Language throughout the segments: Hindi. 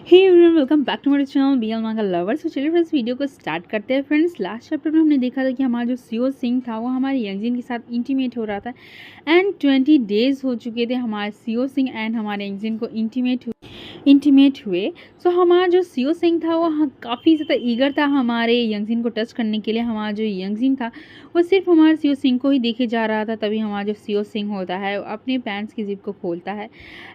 Hey everyone, welcome back to my channel BL manga lovers. तो चलिए फ्रेंड्स, वीडियो को स्टार्ट करते हैं। फ्रेंड्स, लास्ट चैप्टर में हमने देखा था कि हमारा जो सीओ सिंह था वो हमारे यंगजिन के साथ इंटीमेट हो रहा था एंड 20 डेज हो चुके थे हमारे सीओ सिंह एंड हमारे यंगजिन को इंटीमेट हुए। सो हमारा जो सीओ सिंह था वो काफ़ी ज़्यादा ईगर था हमारे यंगजिन को टच करने के लिए। हमारा जो यंगजिन था वो सिर्फ हमारे सीओ सिंह को ही देखे जा रहा था। तभी हमारा जो सीओ सिंह होता है वो अपने पैंट्स की जिप को खोलता है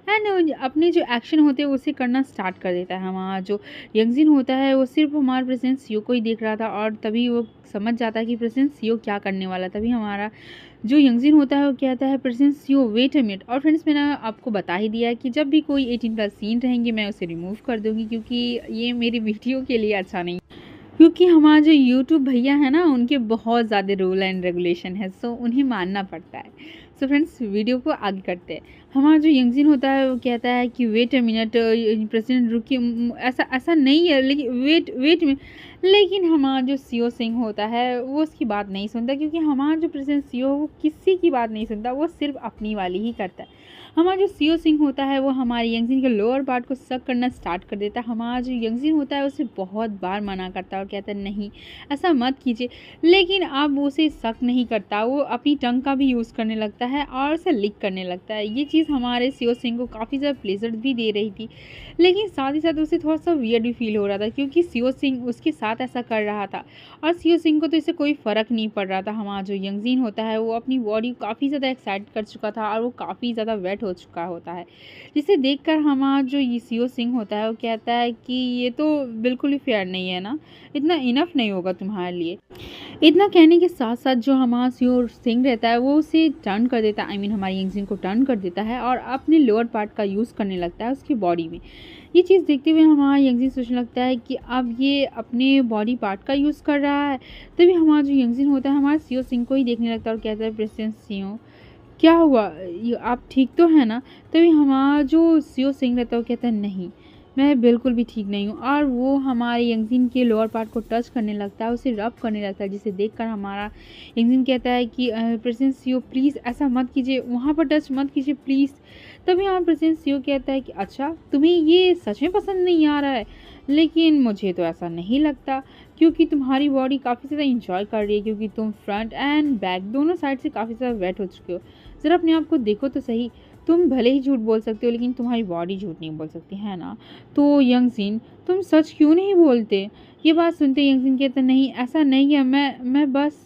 एंड अपने जो एक्शन होते हैं उसे करना स्टार्ट कर देता है। हमारा जो यंगजिन होता है वो सिर्फ हमारे प्रेसिडेंट सीओ को ही देख रहा था और तभी वो समझ जाता है कि प्रेसिडेंट सीओ क्या करने वाला। तभी हमारा जो यंगजिन होता है वो कहता है, president CEO wait a minute. और फ्रेंड्स, मैंने आपको बता ही दिया है कि जब भी कोई 18+ सीन रहेंगे मैं उसे रिमूव कर दूंगी, क्योंकि ये मेरी वीडियो के लिए अच्छा नहीं, क्योंकि हमारा जो यूट्यूब भैया है ना उनके बहुत ज़्यादा रूल एंड रेगुलेशन है, सो उन्हें मानना पड़ता है। सो फ्रेंड्स, वीडियो को आगे करते हैं। हमारा जो यंगजिन होता है वो कहता है कि वेट अ मिनट प्रेसिडेंट, रुकिए, ऐसा नहीं है, लेकिन वेट में। लेकिन हमारा जो सीओ सिंह होता है वो उसकी बात नहीं सुनता, क्योंकि हमारा जो प्रेसिडेंट सीओ वो किसी की बात नहीं सुनता, वो सिर्फ अपनी वाली ही करता है। हमारा जो सीओ सिंह होता है वो हमारे यंगजिन के लोअर पार्ट को सक करना स्टार्ट कर देता है। हमारा जो यंगजिन होता है उसे बहुत बार मना करता है और कहता है नहीं, ऐसा मत कीजिए, लेकिन अब उसे सक नहीं करता। वो अपनी टंग का भी यूज़ करने लगता है और उसे लिक करने लगता है। ये चीज़ हमारे सीओ सिंह को काफ़ी ज़्यादा प्लेजर भी दे रही थी, लेकिन साथ ही साथ उसे थोड़ा सा वियर्ड भी फील हो रहा था, क्योंकि सीओ सिंह उसके साथ ऐसा कर रहा था और सीओ सिंह को तो इससे कोई फ़र्क नहीं पड़ रहा था। हमारा जो यंगजिन होता है वो अपनी बॉडी काफ़ी ज़्यादा एक्साइट कर चुका था और वो काफ़ी ज़्यादा वेट हो चुका होता है, जिसे देखकर हमारा जो ये सीओ सिंह होता है वो कहता है कि ये तो बिल्कुल ही फेयर नहीं है ना, इतना इनफ नहीं होगा तुम्हारे लिए। इतना कहने के साथ साथ जो हमारा सीओ सिंह रहता है वो उसे टर्न कर देता है, हमारे यंगजिन को टर्न कर देता है और अपने लोअर पार्ट का यूज़ करने लगता है उसकी बॉडी में। ये चीज़ देखते हुए हमारा यंगजिन सोचने लगता है कि अब ये अपने बॉडी पार्ट का यूज़ कर रहा है। तभी हमारा जो यंगजिन होता है हमारे सीओ सिंह को ही देखने लगता है और कहता है, प्रेसिडेंट सीओ क्या हुआ, आप ठीक तो है ना? तभी हमारा जो सीओ सिंह रहता है वो कहता है, नहीं, मैं बिल्कुल भी ठीक नहीं हूँ। और वो हमारे यंगजिन के लोअर पार्ट को टच करने लगता है, उसे रब करने लगता है, जिसे देखकर हमारा यंगजिन कहता है कि प्रेसिडेंट सीओ प्लीज़ ऐसा मत कीजिए, वहाँ पर टच मत कीजिए प्लीज़। तभी हमारा प्रेसिडेंट सीओ कहता है कि अच्छा, तुम्हें ये सच में पसंद नहीं आ रहा है, लेकिन मुझे तो ऐसा नहीं लगता, क्योंकि तुम्हारी बॉडी काफ़ी ज़्यादा इंजॉय कर रही है, क्योंकि तुम फ्रंट एंड बैक दोनों साइड से काफ़ी ज़्यादा वेट हो चुके हो। ज़रा अपने आप को देखो तो सही, तुम भले ही झूठ बोल सकते हो लेकिन तुम्हारी बॉडी झूठ नहीं बोल सकती, है ना? तो यंगजिन, तुम सच क्यों नहीं बोलते? ये बात सुनते यंगजिन कहता, नहीं, ऐसा नहीं है, मैं बस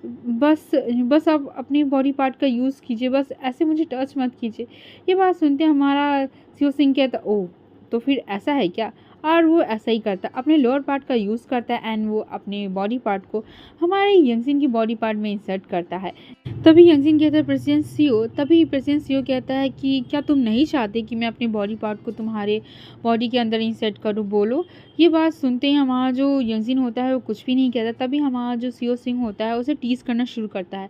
बस आप अपनी बॉडी पार्ट का यूज़ कीजिए, बस ऐसे मुझे टच मत कीजिए। ये बात सुनते हमारा सीओ सिंह कहता, ओह, तो फिर ऐसा है क्या? और वो ऐसा ही करता, अपने लोअर पार्ट का यूज़ करता है एंड वो अपने बॉडी पार्ट को हमारे यंगजिन की बॉडी पार्ट में इंसर्ट करता है। तभी यंगजिन कहता है, प्रेसिडेंट सीओ कहता है कि क्या तुम नहीं चाहते कि मैं अपने बॉडी पार्ट को तुम्हारे बॉडी के अंदर इंसर्ट करूँ, बोलो। ये बात सुनते ही हमारा जो यंगजिन होता है वो कुछ भी नहीं कहता। तभी हमारा जो सीओ सिंह होता है उसे टीज़ करना शुरू करता है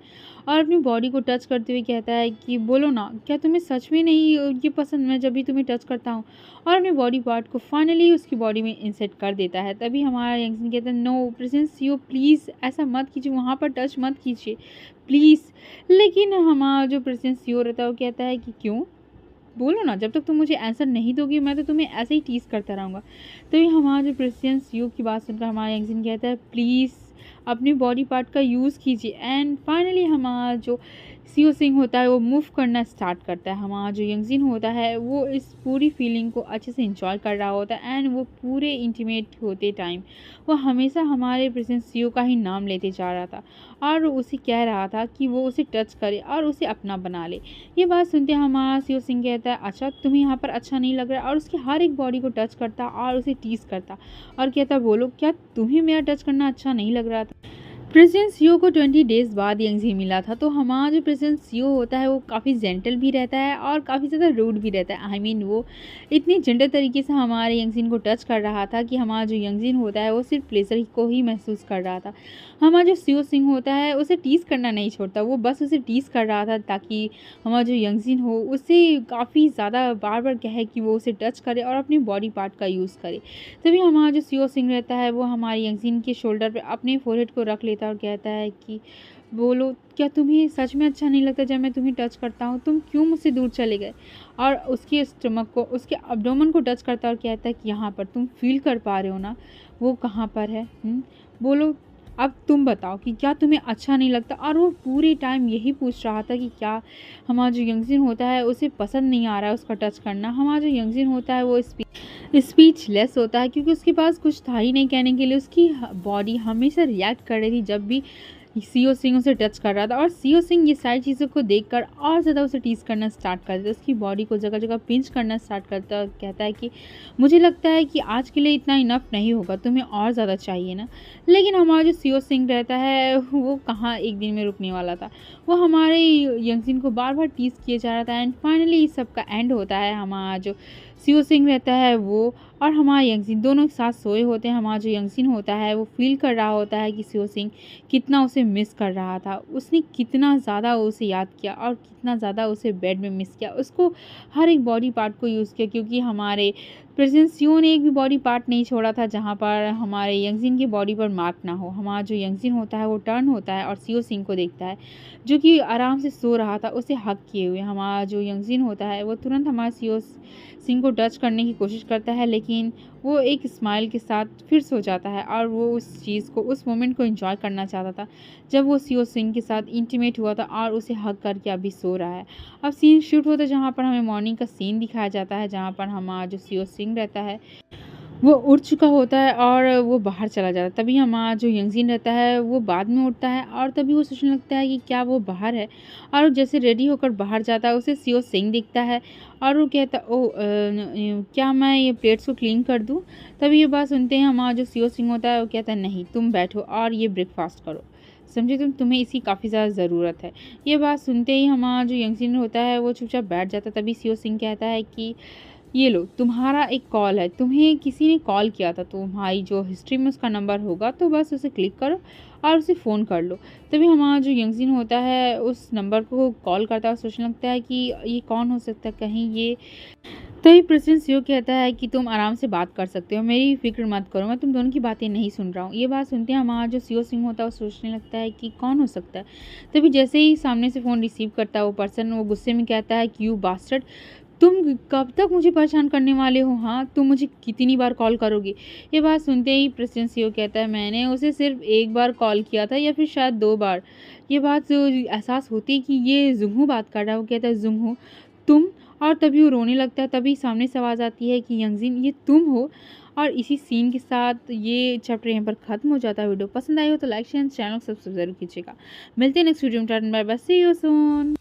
और अपनी बॉडी को टच करते हुए कहता है कि बोलो ना, क्या तुम्हें सच में नहीं ये पसंद, मैं जब भी तुम्हें टच करता हूँ। और अपने बॉडी पार्ट को फाइनली उसकी बॉडी में इंसर्ट कर देता है। तभी हमारा यंगजिन कहता है, नो प्रेसिडेंट सीओ प्लीज़ ऐसा मत कीजिए, वहाँ पर टच मत कीजिए प्लीज़। लेकिन हमारा जो प्रेसिडेंट सीओ रहता है वो कहता है कि क्यों, बोलो ना, जब तक तुम मुझे आंसर नहीं दोगी मैं तो तुम्हें ऐसे ही टीज़ करता रहूँगा। तभी हमारा जो प्रेसिडेंट सीओ की बात सुनकर हमारा यंगजिन कहता है, प्लीज़ अपने बॉडी पार्ट का यूज़ कीजिए। एंड फाइनली हमारा जो सीओ सिंह होता है वो मूव करना स्टार्ट करता है। हमारा जो यंगजिन होता है वो इस पूरी फीलिंग को अच्छे से इंजॉय कर रहा होता है एंड वो पूरे इंटीमेट होते टाइम वो हमेशा हमारे प्रेसिडेंट सीओ का ही नाम लेते जा रहा था और उसे कह रहा था कि वो उसे टच करे और उसे अपना बना ले। ये बात सुनते हमारा सीओ सिंह कहता है, अच्छा, तुम्हें यहाँ पर अच्छा नहीं लग रहा है, और उसकी हर एक बॉडी को टच करता और उसे टीज़ करता और कहता, बोलो, क्या तुम्हें मेरा टच करना अच्छा नहीं लग रहा था? प्रेसिडेंट सीओ को 20 डेज़ बाद यंगजिन मिला था। तो हमारा जो प्रेसिडेंट सीओ होता है वो काफ़ी जेंटल भी रहता है और काफ़ी ज़्यादा रूड भी रहता है। वो इतनी जेंटल तरीके से हमारे यंगजिन को टच कर रहा था कि हमारा जो यंगजिन होता है वो सिर्फ प्लेजर को ही महसूस कर रहा था। हमारा जो सीओ सिंह होता है उसे टीज़ करना नहीं छोड़ता, वो बस उसे टीज़ कर रहा था ताकि हमारा जो यंगजिन हो उसे काफ़ी ज़्यादा बार बार कहे कि वो उसे टच करे और अपनी बॉडी पार्ट का यूज़ करे। तभी हमारा जो सीओ सिंह रहता है वो हमारे यंगजिन के शोल्डर पे अपने फोरहेड को रख लेता है और कहता है कि बोलो क्या तुम्हें सच में अच्छा नहीं लगता जब मैं तुम्हें टच करता हूँ? तुम क्यों मुझसे दूर चले गए? और उसके स्टमक को, उसके एब्डोमेन को टच करता है और कहता है कि यहाँ पर तुम फील कर पा रहे हो ना, वो कहाँ पर है? बोलो अब तुम बताओ कि क्या तुम्हें अच्छा नहीं लगता? और वो पूरे टाइम यही पूछ रहा था कि क्या हमारा जो यंगजिन होता है उसे पसंद नहीं आ रहा है उसका टच करना। हमारा जो यंगजिन होता है वो स्पीचलेस होता है, क्योंकि उसके पास कुछ था ही नहीं कहने के लिए। उसकी बॉडी हमेशा रिएक्ट कर रही थी जब भी सीओ सिंह उसे टच कर रहा था, और सीओ सिंह ये सारी चीज़ों को देखकर और ज़्यादा उसे टीज करना स्टार्ट कर देता है। उसकी बॉडी को जगह जगह पिंच करना स्टार्ट करता है, कहता है कि मुझे लगता है कि आज के लिए इतना इनफ नहीं होगा, तुम्हें और ज़्यादा चाहिए ना। लेकिन हमारा जो सीओ सिंह रहता है वो कहाँ एक दिन में रुकने वाला था। वो हमारे यंगजिन को बार बार टीज किए जा रहा था, एंड फाइनली इस सब का एंड होता है। हमारा जो सीओ सिंह रहता है वो और हमारा यंगजिन दोनों एक साथ सोए होते हैं। हमारा जो यंगजिन होता है वो फील कर रहा होता है कि सीओ सिंह कितना उसे मिस कर रहा था, उसने कितना ज़्यादा उसे याद किया और कितना ज़्यादा उसे बेड में मिस किया। उसको हर एक बॉडी पार्ट को यूज़ किया, क्योंकि हमारे प्रेजेंट सीओ ने एक भी बॉडी पार्ट नहीं छोड़ा था जहाँ पर हमारे यंगजिन की बॉडी पर मार्क ना हो। हमारा जो यंगजिन होता है वो टर्न होता है और सीओ सिंह को देखता है जो कि आराम से सो रहा था, उसे हक किए हुए। हमारा जो यंगजिन होता है वो तुरंत हमारे सीओ सिंह को टच करने की कोशिश करता है, लेकिन वो एक स्माइल के साथ फिर सो जाता है। और वो उस चीज़ को, उस मोमेंट को एंजॉय करना चाहता था जब वो सीओ सिंह के साथ इंटीमेट हुआ था और उसे हग करके अभी सो रहा है। अब सीन शूट होता है जहाँ पर हमें मॉर्निंग का सीन दिखाया जाता है, जहाँ पर हमारा जो सीओ सिंह रहता है वो उठ चुका होता है और वो बाहर चला जाता है। तभी हमारा जो यंगजिन रहता है वो बाद में उठता है और तभी वो सोचने लगता है कि क्या वो बाहर है, और जैसे रेडी होकर बाहर जाता है उसे सीओ सिंह दिखता है और वो कहता क्या मैं ये प्लेट्स को क्लीन कर दूँ? तभी ये बात सुनते हैं हमारा जो सीओ सिंह होता है वो कहता है नहीं, तुम बैठो और ये ब्रेकफास्ट करो, समझे तुम्हें इसकी काफ़ी ज़्यादा ज़रूरत है। ये बात सुनते ही हमारा जो यंगजिन होता है वो चुपचाप बैठ जाता है। तभी सीओ सिंह कहता है कि ये लो, तुम्हारा एक कॉल है, तुम्हें किसी ने कॉल किया था, तुम्हारी जो हिस्ट्री में उसका नंबर होगा तो बस उसे क्लिक करो और उसे फ़ोन कर लो। तभी हमारा जो यंगजिन होता है उस नंबर को कॉल करता है और सोचने लगता है कि ये कौन हो सकता है, कहीं ये। तभी प्रेसिडेंट सीओ कहता है कि तुम आराम से बात कर सकते हो, मेरी फिक्र मत करो, मैं तुम दोनों की बातें नहीं सुन रहा हूँ। ये बात सुनते हैं हमारा जो सीओ सिंह होता है वो सोचने लगता है कि कौन हो सकता है। तभी जैसे ही सामने से फ़ोन रिसीव करता है वो पर्सन, वो गुस्से में कहता है कि यू बास्टर्ड, तुम कब तक मुझे परेशान करने वाले हो? हाँ, तुम मुझे कितनी बार कॉल करोगे? ये बात सुनते ही प्रेसिडेंट सीओ कहता है मैंने उसे सिर्फ एक बार कॉल किया था या फिर शायद 2 बार। ये बात जो एहसास होती है कि ये जुंगू बात कर रहा है, वो कहता है जुंगू तुम, और तभी वो रोने लगता है। तभी सामने से आवाज़ आती है कि यंगजिन ये तुम हो। और इसी सीन के साथ ये चैप्टर यहाँ पर ख़त्म हो जाता है। वीडियो पसंद आई हो तो लाइक शेयर चैनल को सब्सक्राइब जरूर कीजिएगा। मिलते हैं नेक्स्ट वीडियो में। Bye bye, see you soon.